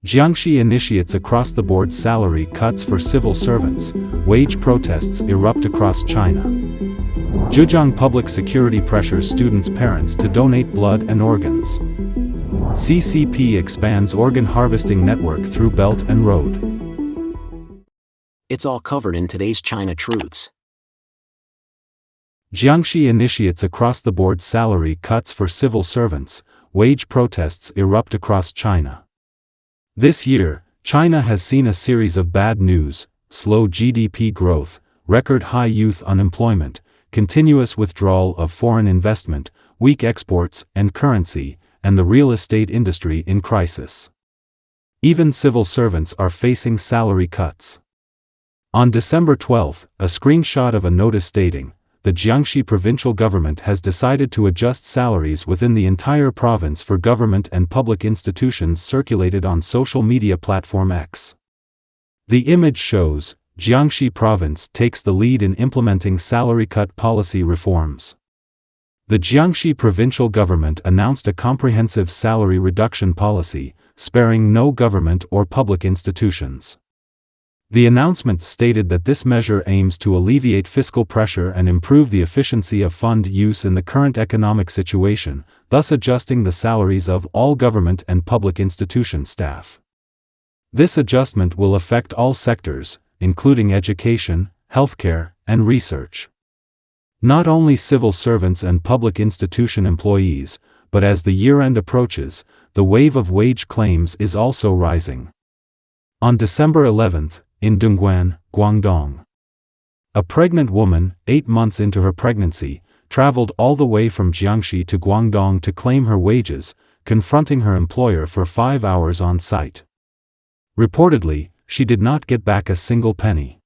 Jiangxi initiates across-the-board salary cuts for civil servants. Wage protests erupt across China. Zhejiang public security pressures students' parents to donate blood and organs. CCP expands organ harvesting network through Belt and Road. It's all covered in today's China Truths. Jiangxi initiates across-the-board salary cuts for civil servants. Wage protests erupt across China. This year, China has seen a series of bad news: slow GDP growth, record high youth unemployment, continuous withdrawal of foreign investment, weak exports and currency, and the real estate industry in crisis. Even civil servants are facing salary cuts. On December 12, a screenshot of a notice stating, "The Jiangxi provincial government has decided to adjust salaries within the entire province for government and public institutions," circulated on social media platform X. The image shows, Jiangxi province takes the lead in implementing salary cut policy reforms. The Jiangxi provincial government announced a comprehensive salary reduction policy, sparing no government or public institutions. The announcement stated that this measure aims to alleviate fiscal pressure and improve the efficiency of fund use in the current economic situation, thus adjusting the salaries of all government and public institution staff. This adjustment will affect all sectors, including education, healthcare, and research. Not only civil servants and public institution employees, but as the year-end approaches, the wave of wage claims is also rising. On December 11, in Dongguan, Guangdong, a pregnant woman, 8 months into her pregnancy, traveled all the way from Jiangxi to Guangdong to claim her wages, confronting her employer for 5 hours on site. Reportedly, she did not get back a single penny.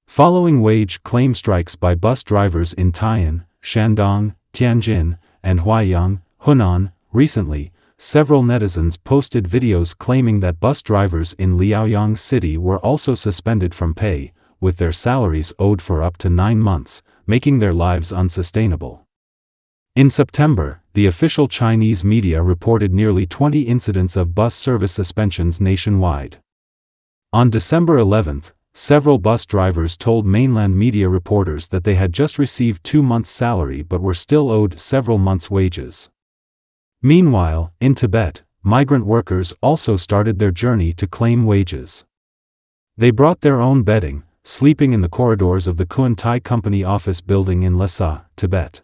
Following wage claim strikes by bus drivers in Tai'an, Shandong, Tianjin, and Huaiyang, Hunan, recently, several netizens posted videos claiming that bus drivers in Liaoyang City were also suspended from pay, with their salaries owed for up to 9 months, making their lives unsustainable. In September, the official Chinese media reported nearly 20 incidents of bus service suspensions nationwide. On December 11, several bus drivers told mainland media reporters that they had just received 2 months' salary but were still owed several months' wages. Meanwhile, in Tibet, migrant workers also started their journey to claim wages. They brought their own bedding, sleeping in the corridors of the Kuantai Company office building in Lhasa, Tibet.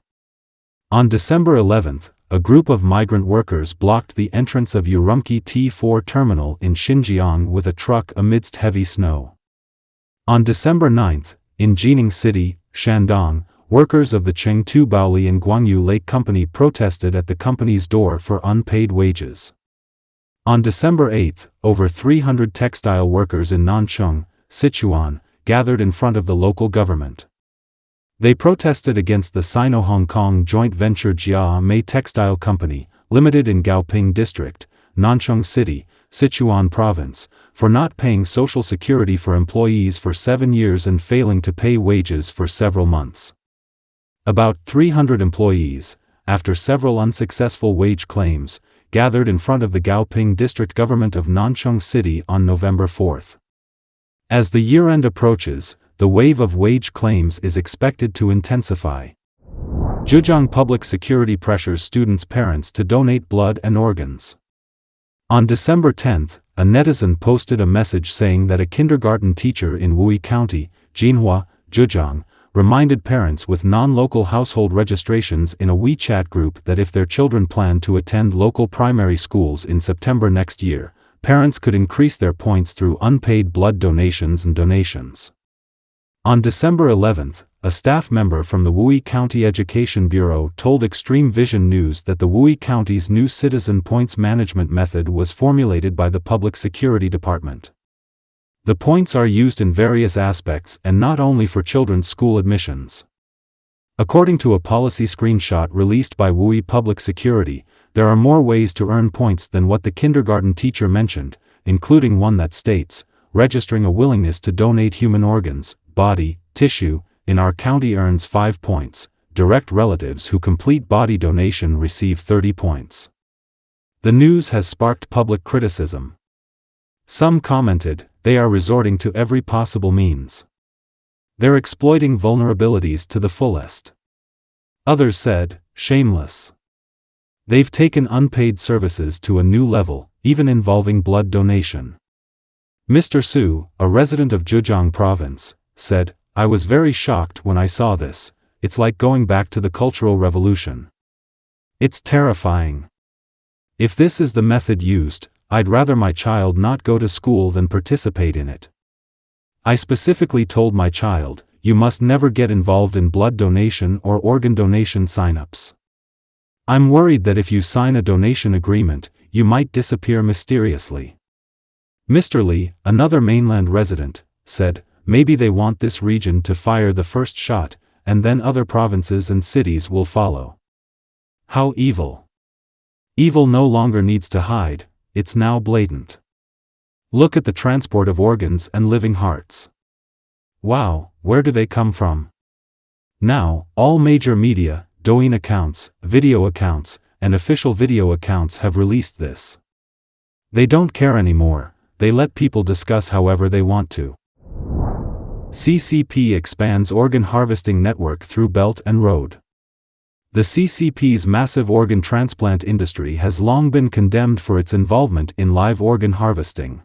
On December 11, a group of migrant workers blocked the entrance of Urumqi T4 terminal in Xinjiang with a truck amidst heavy snow. On December 9, in Jining City, Shandong, workers of the Chengtu Baoli and Guangyu Lake Company protested at the company's door for unpaid wages. On December 8, over 300 textile workers in Nanchong, Sichuan, gathered in front of the local government. They protested against the Sino-Hong Kong joint venture Jia Mei Textile Company, Limited in Gaoping District, Nanchong City, Sichuan Province, for not paying Social Security for employees for 7 years and failing to pay wages for several months. About 300 employees, after several unsuccessful wage claims, gathered in front of the Gaoping District Government of Nanchong City on November 4. As the year-end approaches, the wave of wage claims is expected to intensify. Zhejiang public security pressures students' parents to donate blood and organs. On December 10, a netizen posted a message saying that a kindergarten teacher in Wui County, Jinhua, Zhejiang, reminded parents with non-local household registrations in a WeChat group that if their children plan to attend local primary schools in September next year, parents could increase their points through unpaid blood donations and donations. On December 11, a staff member from the Wui County Education Bureau told Extreme Vision News that the Wui County's new citizen points management method was formulated by the Public Security Department. The points are used in various aspects and not only for children's school admissions. According to a policy screenshot released by Wui Public Security, there are more ways to earn points than what the kindergarten teacher mentioned, including one that states, registering a willingness to donate human organs, body, tissue, in our county earns 5 points, direct relatives who complete body donation receive 30 points. The news has sparked public criticism. Some commented, they are resorting to every possible means. They're exploiting vulnerabilities to the fullest. Others said, shameless. They've taken unpaid services to a new level, even involving blood donation. Mr. Su, a resident of Zhejiang province, said, I was very shocked when I saw this. It's like going back to the Cultural Revolution. It's terrifying. If this is the method used, I'd rather my child not go to school than participate in it. I specifically told my child, you must never get involved in blood donation or organ donation sign-ups. I'm worried that if you sign a donation agreement, you might disappear mysteriously. Mr. Li, another mainland resident, said, maybe they want this region to fire the first shot, and then other provinces and cities will follow. How evil. Evil no longer needs to hide, it's now blatant. Look at the transport of organs and living hearts. Wow, where do they come from? Now, all major media, Douyin accounts, video accounts, and official video accounts have released this. They don't care anymore, they let people discuss however they want to. CCP expands organ harvesting network through Belt and Road. The CCP's massive organ transplant industry has long been condemned for its involvement in live organ harvesting.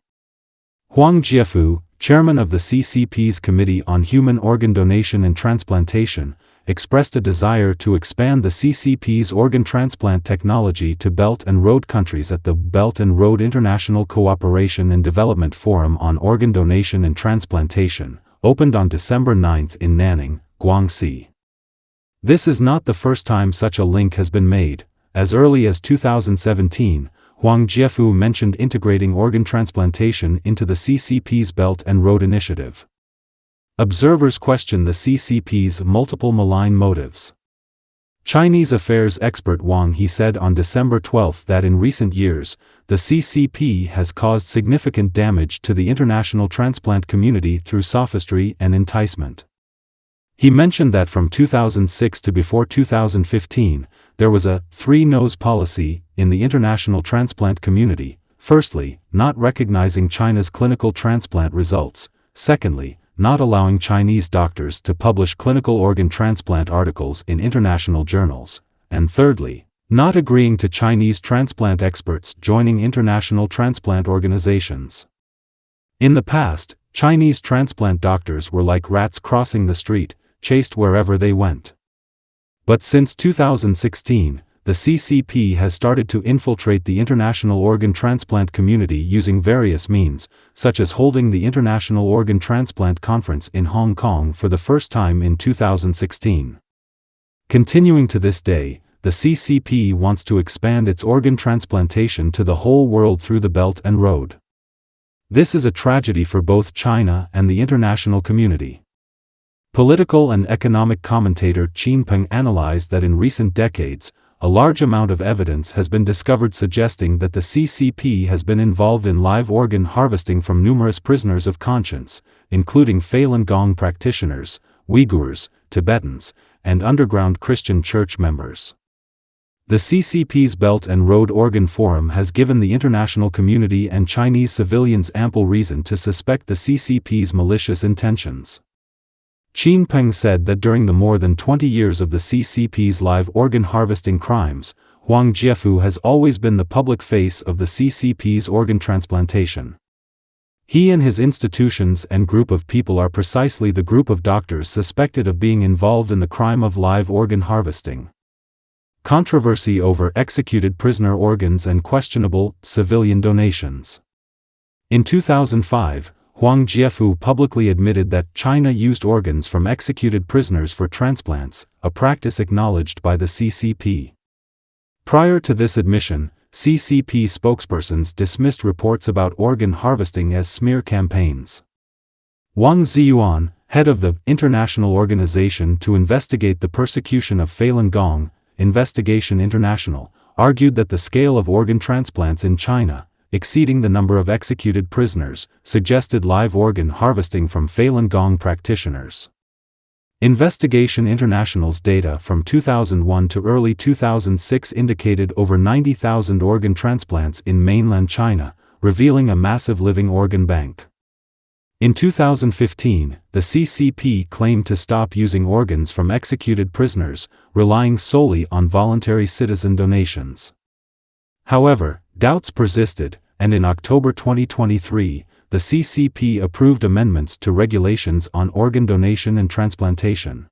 Huang Jiafu, chairman of the CCP's Committee on Human Organ Donation and Transplantation, expressed a desire to expand the CCP's organ transplant technology to Belt and Road countries at the Belt and Road International Cooperation and Development Forum on Organ Donation and Transplantation, opened on December 9 in Nanning, Jiangxi. This is not the first time such a link has been made. As early as 2017, Huang Jiafu mentioned integrating organ transplantation into the CCP's Belt and Road initiative. Observers question the CCP's multiple malign motives. Chinese affairs expert Wang He said on December 12 that in recent years, the CCP has caused significant damage to the international transplant community through sophistry and enticement. He mentioned that from 2006 to before 2015, there was a three-nose policy in the international transplant community. Firstly, not recognizing China's clinical transplant results. Secondly, not allowing Chinese doctors to publish clinical organ transplant articles in international journals. And thirdly, not agreeing to Chinese transplant experts joining international transplant organizations. In the past, Chinese transplant doctors were like rats crossing the street, chased wherever they went. But since 2016, the CCP has started to infiltrate the international organ transplant community using various means, such as holding the International Organ Transplant Conference in Hong Kong for the first time in 2016. Continuing to this day, the CCP wants to expand its organ transplantation to the whole world through the Belt and Road. This is a tragedy for both China and the international community. Political and economic commentator Qin Peng analyzed that in recent decades, a large amount of evidence has been discovered suggesting that the CCP has been involved in live organ harvesting from numerous prisoners of conscience, including Falun Gong practitioners, Uyghurs, Tibetans, and underground Christian church members. The CCP's Belt and Road Organ Forum has given the international community and Chinese civilians ample reason to suspect the CCP's malicious intentions. Qin Peng said that during the more than 20 years of the CCP's live organ harvesting crimes, Huang Jiafu has always been the public face of the CCP's organ transplantation. He and his institutions and group of people are precisely the group of doctors suspected of being involved in the crime of live organ harvesting. Controversy over executed prisoner organs and questionable civilian donations. In 2005, Huang Jiafu publicly admitted that China used organs from executed prisoners for transplants, a practice acknowledged by the CCP. Prior to this admission, CCP spokespersons dismissed reports about organ harvesting as smear campaigns. Wang Ziyuan, head of the International Organization to Investigate the Persecution of Falun Gong, Investigation International, argued that the scale of organ transplants in China, exceeding the number of executed prisoners, suggested live organ harvesting from Falun Gong practitioners. Investigation International's data from 2001 to early 2006 indicated over 90,000 organ transplants in mainland China, revealing a massive living organ bank. In 2015, the CCP claimed to stop using organs from executed prisoners, relying solely on voluntary citizen donations. However, doubts persisted, and in October 2023, the CCP approved amendments to regulations on organ donation and transplantation.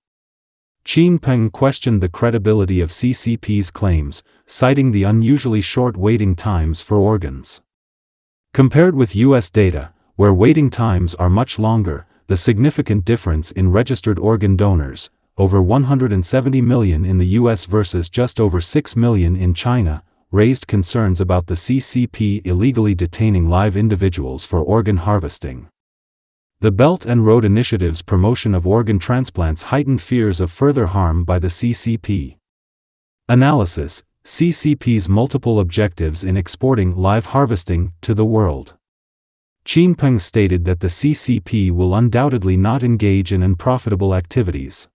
Xi Jinping questioned the credibility of CCP's claims, citing the unusually short waiting times for organs. Compared with US data, where waiting times are much longer, the significant difference in registered organ donors, over 170 million in the US versus just over 6 million in China, raised concerns about the CCP illegally detaining live individuals for organ harvesting. The Belt and Road Initiative's promotion of organ transplants heightened fears of further harm by the CCP. Analysis: CCP's multiple objectives in exporting live harvesting to the world. Xi Jinping stated that the CCP will undoubtedly not engage in unprofitable activities.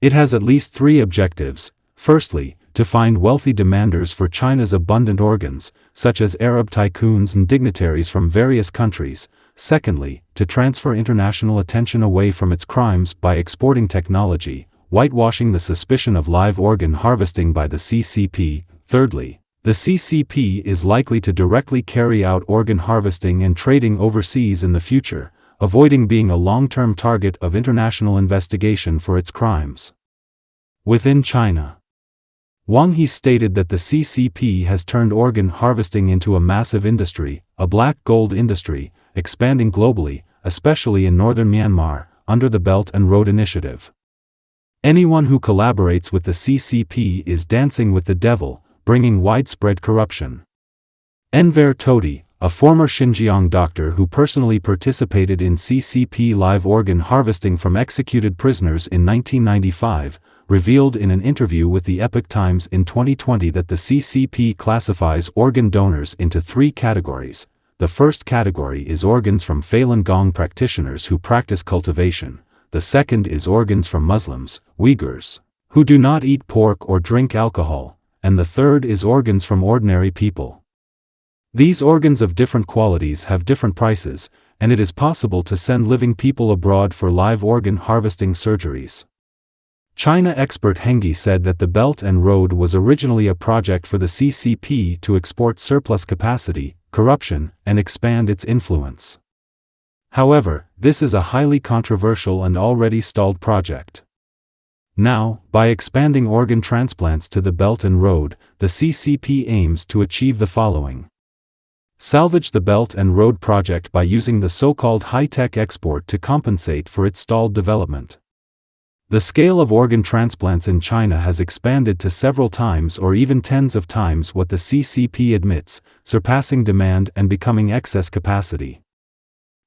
It has at least three objectives. Firstly, to find wealthy demanders for China's abundant organs, such as Arab tycoons and dignitaries from various countries. Secondly, to transfer international attention away from its crimes by exporting technology, whitewashing the suspicion of live organ harvesting by the CCP. Thirdly, the CCP is likely to directly carry out organ harvesting and trading overseas in the future, avoiding being a long-term target of international investigation for its crimes. Within China, Wang He stated that the CCP has turned organ harvesting into a massive industry, a black gold industry, expanding globally, especially in northern Myanmar, under the Belt and Road Initiative. Anyone who collaborates with the CCP is dancing with the devil, bringing widespread corruption. Enver Todi, a former Xinjiang doctor who personally participated in CCP live organ harvesting from executed prisoners in 1995, revealed in an interview with the Epoch Times in 2020 that the CCP classifies organ donors into three categories. The first category is organs from Falun Gong practitioners who practice cultivation. The second is organs from Muslims, Uyghurs, who do not eat pork or drink alcohol, and the third is organs from ordinary people. These organs of different qualities have different prices, and it is possible to send living people abroad for live organ harvesting surgeries. China expert Hengyi said that the Belt and Road was originally a project for the CCP to export surplus capacity, corruption, and expand its influence. However, this is a highly controversial and already stalled project. Now, by expanding organ transplants to the Belt and Road, the CCP aims to achieve the following. Salvage the Belt and Road project by using the so-called high-tech export to compensate for its stalled development. The scale of organ transplants in China has expanded to several times or even tens of times what the CCP admits, surpassing demand and becoming excess capacity.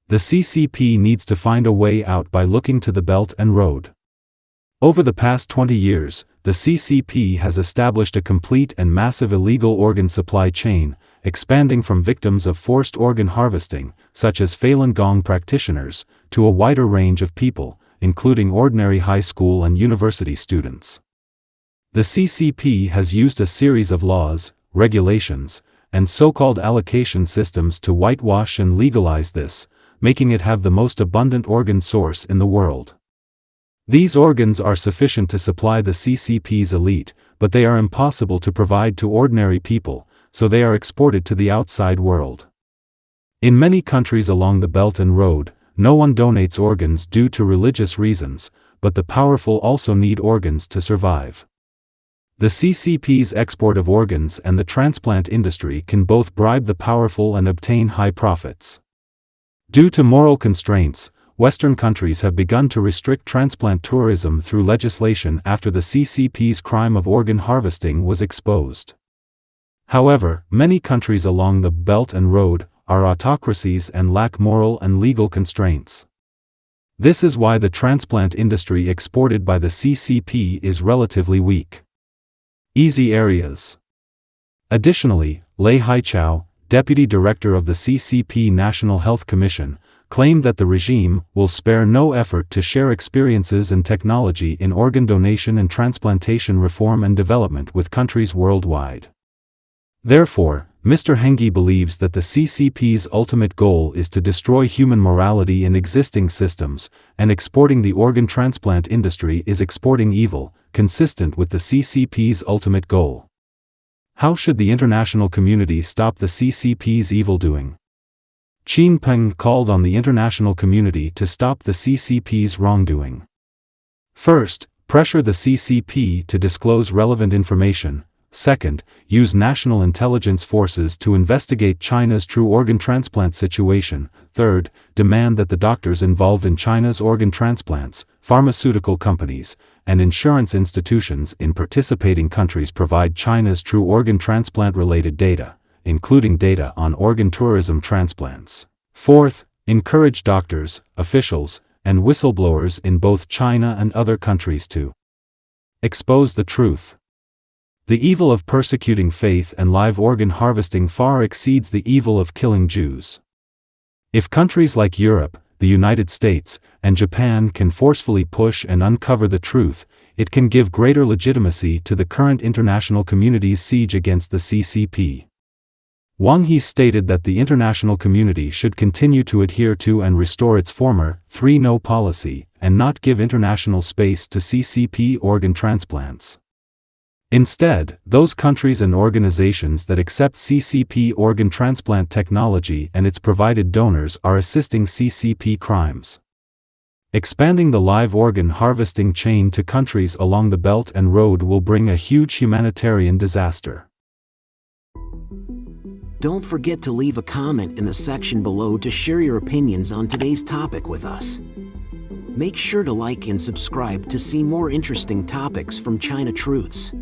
The CCP needs to find a way out by looking to the Belt and Road. Over the past 20 years, the CCP has established a complete and massive illegal organ supply chain, expanding from victims of forced organ harvesting, such as Falun Gong practitioners, to a wider range of people, including ordinary high school and university students. The CCP has used a series of laws, regulations, and so-called allocation systems to whitewash and legalize this, making it have the most abundant organ source in the world. These organs are sufficient to supply the CCP's elite, but they are impossible to provide to ordinary people, so they are exported to the outside world. In many countries along the Belt and Road, no one donates organs due to religious reasons, but the powerful also need organs to survive. The CCP's export of organs and the transplant industry can both bribe the powerful and obtain high profits. Due to moral constraints, Western countries have begun to restrict transplant tourism through legislation after the CCP's crime of organ harvesting was exposed. However, many countries along the Belt and Road are autocracies and lack moral and legal constraints. This is why the transplant industry exported by the CCP is relatively weak. Easy areas. Additionally, Lei Haichao, deputy director of the CCP National Health Commission, claimed that the regime will spare no effort to share experiences and technology in organ donation and transplantation reform and development with countries worldwide. Therefore, Mr. Hengyi believes that the CCP's ultimate goal is to destroy human morality in existing systems, and exporting the organ transplant industry is exporting evil, consistent with the CCP's ultimate goal. How should the international community stop the CCP's evil-doing? Qin Peng called on the international community to stop the CCP's wrongdoing. First, pressure the CCP to disclose relevant information. Second, use national intelligence forces to investigate China's true organ transplant situation. Third, demand that the doctors involved in China's organ transplants, pharmaceutical companies, and insurance institutions in participating countries provide China's true organ transplant-related data, including data on organ tourism transplants. Fourth, encourage doctors, officials, and whistleblowers in both China and other countries to expose the truth. The evil of persecuting faith and live organ harvesting far exceeds the evil of killing Jews. If countries like Europe, the United States, and Japan can forcefully push and uncover the truth, it can give greater legitimacy to the current international community's siege against the CCP. Wang He stated that the international community should continue to adhere to and restore its former 3-No policy, and not give international space to CCP organ transplants. Instead, those countries and organizations that accept CCP organ transplant technology and its provided donors are assisting CCP crimes. Expanding the live organ harvesting chain to countries along the Belt and Road will bring a huge humanitarian disaster. Don't forget to leave a comment in the section below to share your opinions on today's topic with us. Make sure to like and subscribe to see more interesting topics from China Truths.